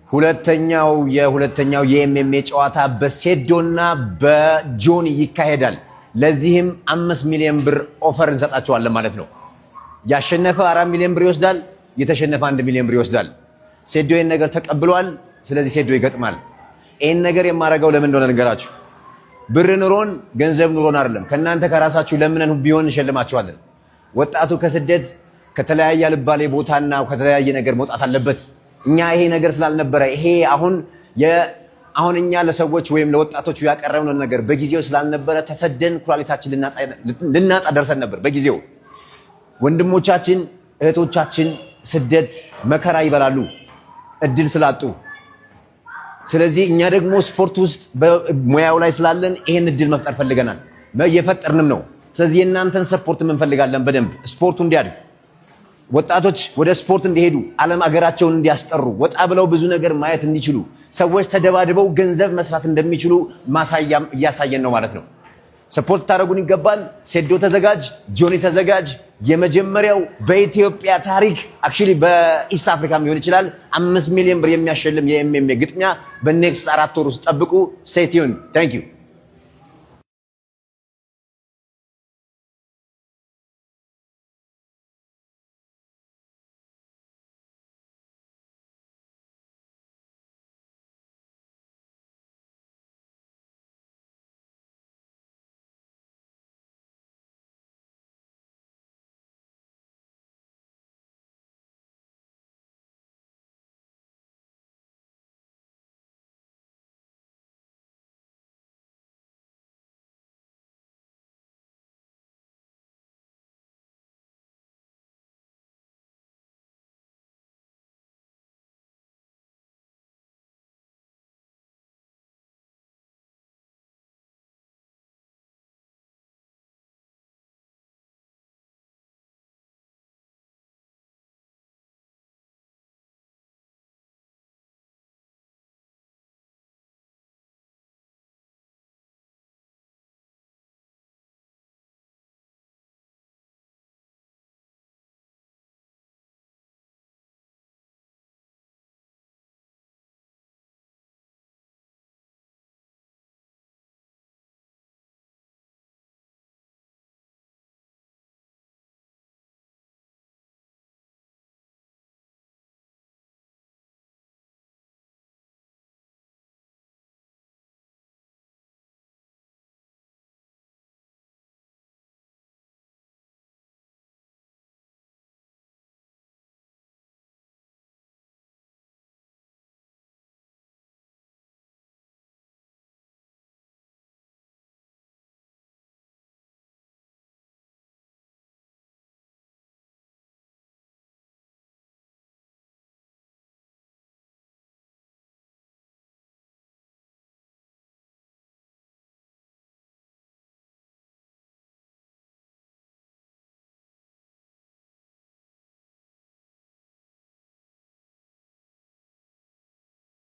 ሁለተኛው የኤምኤምኤ ጨዋታ በሴዶና በጆኒ ይካሄዳል። ለዚህም 5 ሚሊዮን ብር ኦፈር እንሰጣቸዋለን ማለት ነው። ያሸነፈ 4 ሚሊዮን ብር ይወስዳል፣ የተሸነፈ 1 ሚሊዮን ብር ይወስዳል። ሴዶ ይሄን ነገር ተቀብሏል። ስለዚህ ሴዶ ይገጥማል። ይሄን ነገር የማረጋው ለምን እንደሆነ ንገራችሁ። ብር ኑሮን ገንዘብ ኑሮን አይደለም። ከናንተ ከራሳችሁ ለምነን ቢሆን እንሸልማችኋለን። ወጣቱ ከስደት ከተለያየ ልባሌ ቦታና ከተለያየ ነገር መውጣት አለበት። እኛ ይሄ ነገር ስላልነበረ ይሄ አሁን እኛ ለሰዎች ወይም ለወጣቶቹ ያቀረብነው ነገር በጊዜው ስላልነበረ ተሰደን ኩላሊታችን ልናጣ ደርሰን ነበር። በጊዜው ወንድሞቻችን እህቶቻችን ስደት መከራ ይበላሉ እድል ስላጡ። ስለዚህ እኛ ደግሞ ስፖርት ውስጥ በሙያው ላይ ስላለን ይሄን እድል መፍጠር ፈልገናል፣ እየፈጠርንም ነው። ስለዚህ የእናንተን ሰፖርት እንፈልጋለን። በደንብ ስፖርቱ እንዲያድግ፣ ወጣቶች ወደ ስፖርት እንዲሄዱ፣ ዓለም አገራቸውን እንዲያስጠሩ፣ ወጣ ብለው ብዙ ነገር ማየት እንዲችሉ፣ ሰዎች ተደባድበው ገንዘብ መስራት እንደሚችሉ ማሳያም እያሳየን ነው ማለት ነው። ሰፖርት ታደርጉን ይገባል። ሴዶ ተዘጋጅ፣ ጆኒ ተዘጋጅ። የመጀመሪያው በኢትዮጵያ ታሪክ አክቹሊ በኢስት አፍሪካም ሊሆን ይችላል 5 ሚሊዮን ብር የሚያሸልም የኤምኤምኤ ግጥሚያ በኔክስት 4 ወር ውስጥ ጠብቁ። ስቴይ ቲዩን። ታንክ ዩ